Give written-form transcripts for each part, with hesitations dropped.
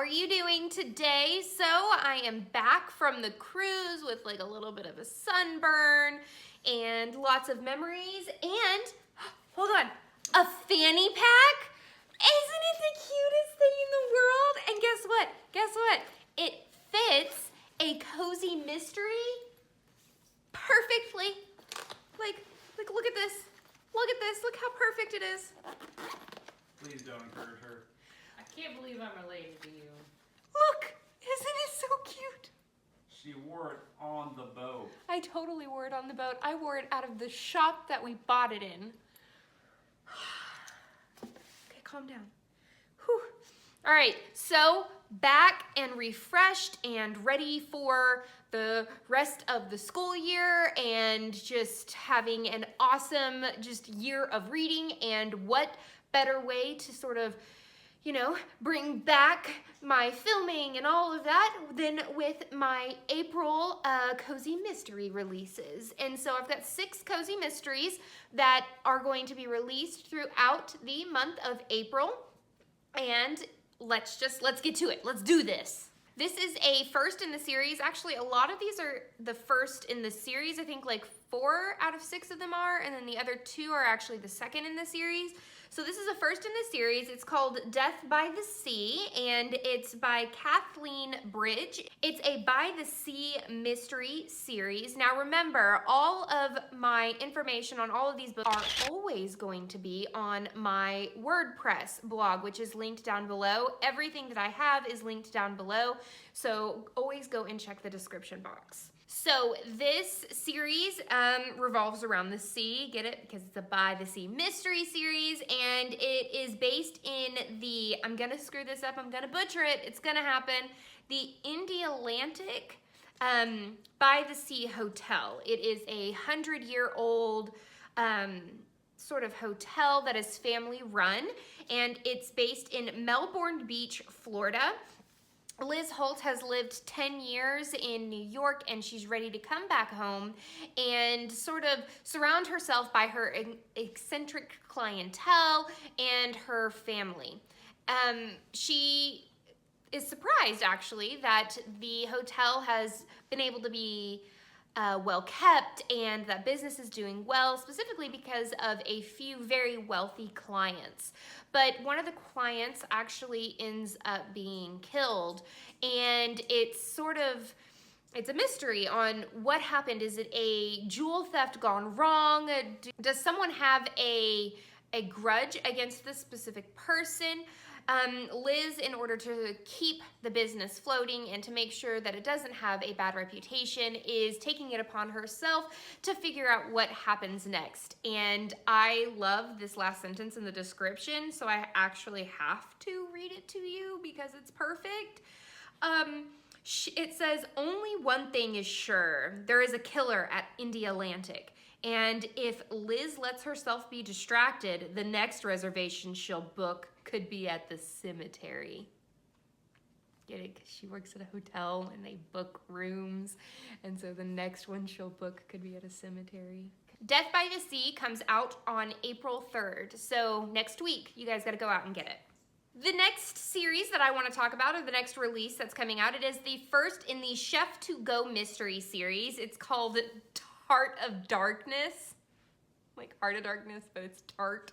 are you doing today? So I am back from the cruise with like a little bit of a sunburn and lots of memories and, hold on, a fanny pack? Isn't it the cutest thing in the world? And guess what? Guess what? It fits a cozy mystery perfectly. Like, look at this. Look at this. Look how perfect it is. Please don't encourage her. I can't believe I'm related to you. Look, isn't it so cute? She wore it on the boat. I totally wore it on the boat. I wore it out of the shop that we bought it in. Okay, calm down. Whew. All right, so back and refreshed and ready for the rest of the school year and just having an awesome just year of reading. And what better way to sort of, you know, bring back my filming and all of that than with my April cozy mystery releases. And so I've got 6 cozy mysteries that are going to be released throughout the month of April. And let's get to it. Let's do this. This is a first in the series. Actually, a lot of these are the first in the series. I think like 4 out of 6 of them are, and then the other 2 are actually the second in the series. So this is a first in the series. It's called Death by the Sea, and it's by Kathleen Bridge. It's a by the sea mystery series. Now remember, all of my information on all of these books are always going to be on my WordPress blog, which is linked down below. Everything that I have is linked down below, so always go and check the description box. So this series revolves around the sea, get it? Because it's a by the sea mystery series, and it is based in the, I'm gonna screw this up, I'm gonna butcher it, it's gonna happen, the Indialantic by the Sea Hotel. It is a 100-year-old sort of hotel that is family run, and it's based in Melbourne Beach, Florida. Liz Holt has lived 10 years in New York, and she's ready to come back home and sort of surround herself by her eccentric clientele and her family. She is surprised, actually, that the hotel has been able to be well kept and that business is doing well, specifically because of a few very wealthy clients. But one of the clients actually ends up being killed, and it's a mystery on what happened. Is it a jewel theft gone wrong? Does someone have a grudge against this specific person? Liz, in order to keep the business floating and to make sure that it doesn't have a bad reputation, is taking it upon herself to figure out what happens next. And I love this last sentence in the description, so I actually have to read it to you because it's perfect. It says, "Only one thing is sure. There is a killer at Indialantic. And if Liz lets herself be distracted, the next reservation she'll book could be at the cemetery." Get it? Because she works at a hotel and they book rooms. And so the next one she'll book could be at a cemetery. Death by the Sea comes out on April 3rd. So next week, you guys got to go out and get it. The next series that I want to talk about, or the next release that's coming out, it is the first in the Chef to Go mystery series. It's called Tart of Darkness. Like Heart of Darkness, but it's tart.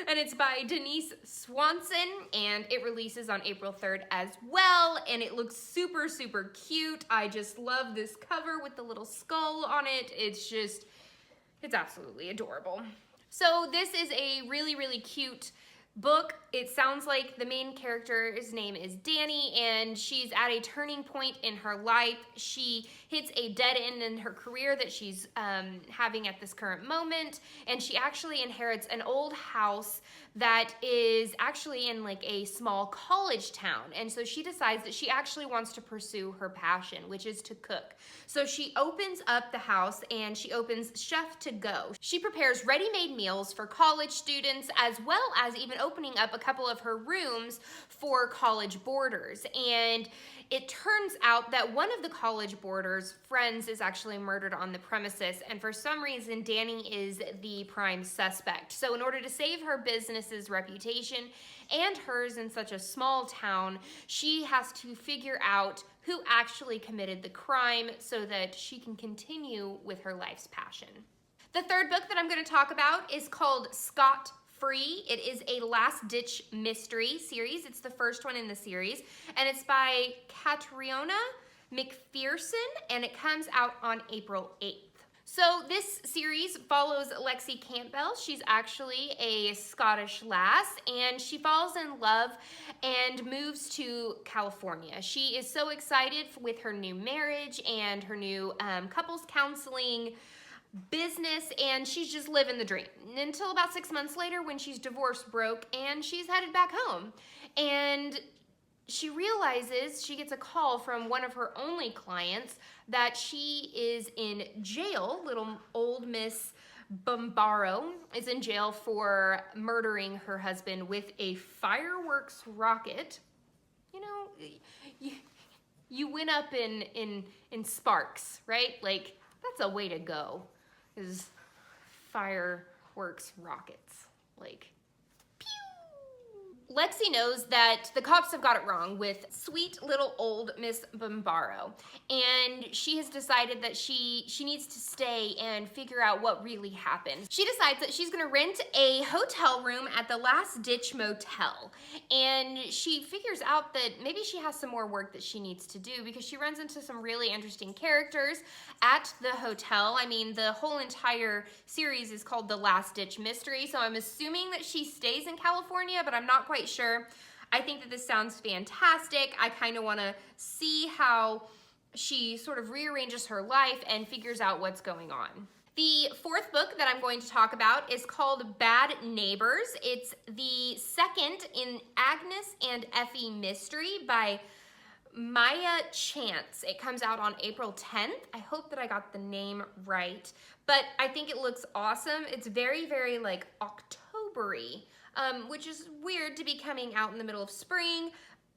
And it's by Denise Swanson, and it releases on April 3rd as well, and it looks super, super cute. I just love this cover with the little skull on it. It's absolutely adorable. So this is a really, really cute book. It sounds like the main character's name is Danny, and she's at a turning point in her life. She hits a dead end in her career that she's having at this current moment, and she actually inherits an old house that is actually in like a small college town. And so she decides that she actually wants to pursue her passion, which is to cook. So she opens up the house and she opens Chef to Go. She prepares ready-made meals for college students, as well as even opening up a couple of her rooms for college boarders. And it turns out that one of the college boarders' friends is actually murdered on the premises, and for some reason Danny is the prime suspect. So in order to save her business's reputation and hers in such a small town, she has to figure out who actually committed the crime so that she can continue with her life's passion. The third book that I'm going to talk about is called Scot Free. It is a last-ditch mystery series. It's the first one in the series, and it's by Catriona McPherson, and it comes out on April 8th. So this series follows Lexi Campbell. She's actually a Scottish lass, and she falls in love and moves to California. She is so excited with her new marriage and her new couples counseling business, and she's just living the dream until about 6 months later when she's divorced broke and she's headed back home. And she realizes, she gets a call from one of her only clients that she is in jail. Little old Miss Bombaro is in jail for murdering her husband with a fireworks rocket. You know, you went up in sparks, right? Like, that's a way to go. Is fireworks rockets. Like, pew! Lexi knows that the cops have got it wrong with sweet little old Miss Bombaro, and she has decided that she needs to stay and figure out what really happened. She decides that she's gonna rent a hotel room at the Last Ditch Motel, and she figures out that maybe she has some more work that she needs to do because she runs into some really interesting characters at the hotel. I mean, the whole entire series is called The Last Ditch Mystery, so I'm assuming that she stays in California, but I'm not quite sure. I think that this sounds fantastic. I kind of want to see how she sort of rearranges her life and figures out what's going on. The fourth book that I'm going to talk about is called Bad Neighbors. It's the second in Agnes and Effie mystery by Maya Chance. It comes out on April 10th. I hope that I got the name right, but I think it looks awesome. It's very, very like October-y, which is weird to be coming out in the middle of spring,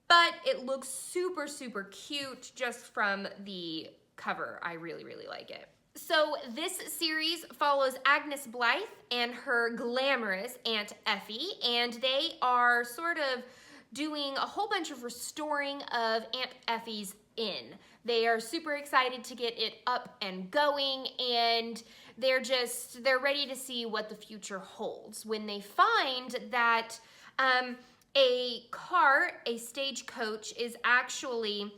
but it looks super, super cute just from the cover. I really, really like it. So this series follows Agnes Blythe and her glamorous Aunt Effie, and they are sort of doing a whole bunch of restoring of Aunt Effie's inn. They are super excited to get it up and going, and they're ready to see what the future holds when they find that a stagecoach is actually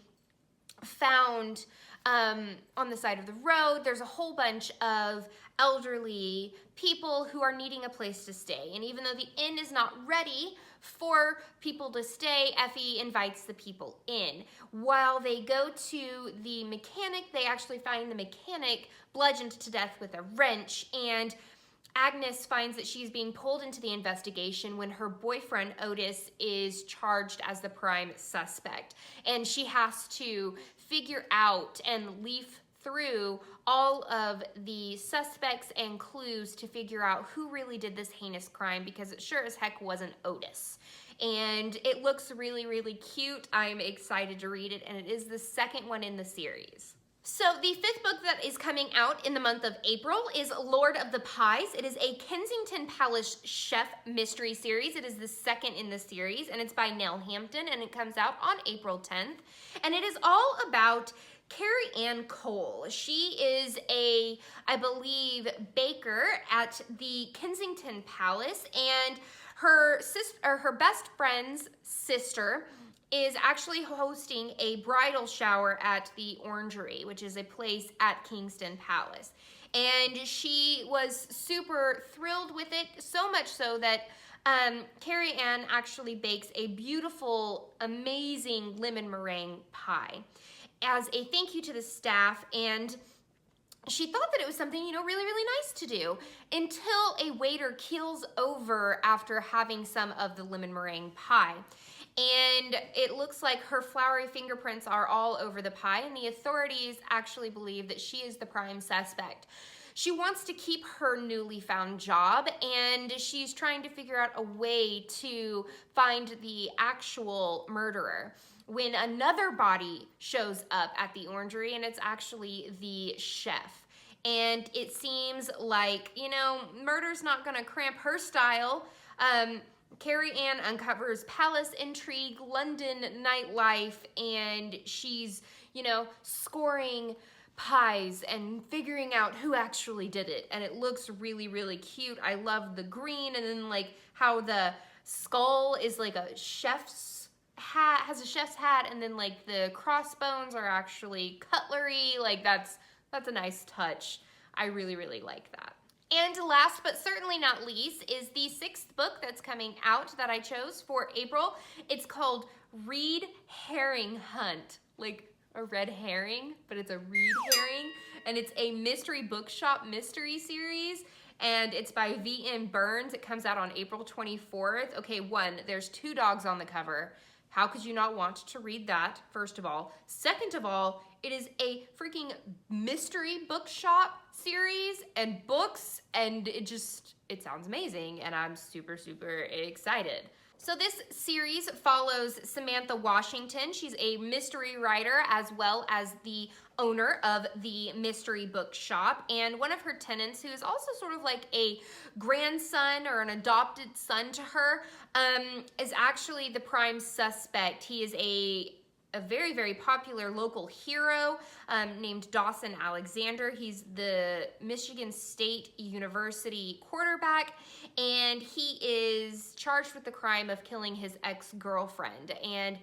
found on the side of the road. There's a whole bunch of elderly people who are needing a place to stay. And even though the inn is not ready for people to stay, Effie invites the people in. While they go to the mechanic, they actually find the mechanic bludgeoned to death with a wrench, and Agnes finds that she's being pulled into the investigation when her boyfriend Otis is charged as the prime suspect, and she has to figure out and leaf through all of the suspects and clues to figure out who really did this heinous crime, because it sure as heck wasn't Otis. And it looks really, really cute. I'm excited to read it, and it is the second one in the series. So the fifth book that is coming out in the month of April is Lord of the Pies. It is a Kensington Palace chef mystery series. It is the second in the series, and it's by Nell Hampton, and it comes out on April 10th. And it is all about Carrie Ann Cole. She is a, I believe, baker at the Kensington Palace, and her sister, or her best friend's sister, is actually hosting a bridal shower at the Orangery, which is a place at Kingston Palace. And she was super thrilled with it, so much so that Carrie Ann actually bakes a beautiful, amazing lemon meringue pie as a thank you to the staff, and she thought that it was something, you know, really, really nice to do, until a waiter keels over after having some of the lemon meringue pie. And it looks like her flowery fingerprints are all over the pie, and the authorities actually believe that she is the prime suspect. she wants to keep her newly found job, and she's trying to figure out a way to find the actual murderer, when another body shows up at the orangery, and it's actually the chef. And it seems like, you know, murder's not gonna cramp her style. Carrie Ann uncovers palace intrigue, London nightlife, and she's, you know, scoring pies and figuring out who actually did it. And it looks really, really cute. I love the green, and then like how the skull is like a chef's hat, has a chef's hat, and then like the crossbones are actually cutlery. Like that's a nice touch. I really, really like that. And last but certainly not least is the 6th book that's coming out that I chose for April. It's called Reed Herring Hunt. Like a red herring, but it's a reed herring. And it's a mystery bookshop mystery series. And it's by V.N. Burns. It comes out on April 24th. Okay, there's 2 dogs on the cover. How could you not want to read that, first of all? Second of all, it is a freaking mystery bookshop series and books, and it sounds amazing, and I'm super, super excited. So this series follows Samantha Washington. She's a mystery writer as well as the owner of the mystery bookshop, and one of her tenants, who is also sort of like a grandson or an adopted son to her, is actually the prime suspect. He is a very, very popular local hero named Dawson Alexander. He's the Michigan State University quarterback, and he is charged with the crime of killing his ex-girlfriend. And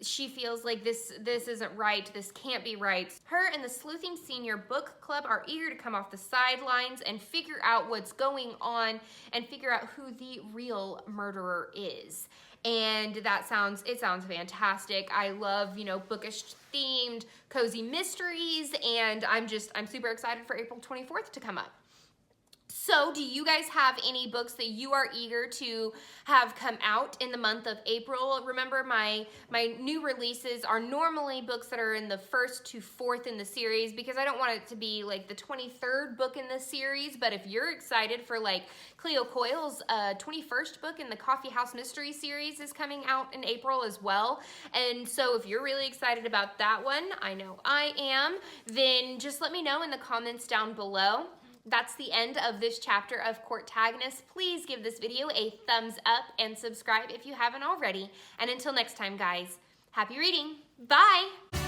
she feels like this isn't right, this can't be right. Her and the Sleuthing Senior Book Club are eager to come off the sidelines and figure out what's going on and figure out who the real murderer is. And it sounds fantastic. I love, you know, bookish themed cozy mysteries, and I'm super excited for April 24th to come up. So do you guys have any books that you are eager to have come out in the month of April? Remember, my new releases are normally books that are in the 1st to 4th in the series, because I don't want it to be like the 23rd book in the series. But if you're excited for like Cleo Coyle's 21st book in the Coffee House Mystery series is coming out in April as well. And so if you're really excited about that one, I know I am, then just let me know in the comments down below. That's the end of this chapter of Courtagonist. Please give this video a thumbs up and subscribe if you haven't already. And until next time, guys, happy reading. Bye!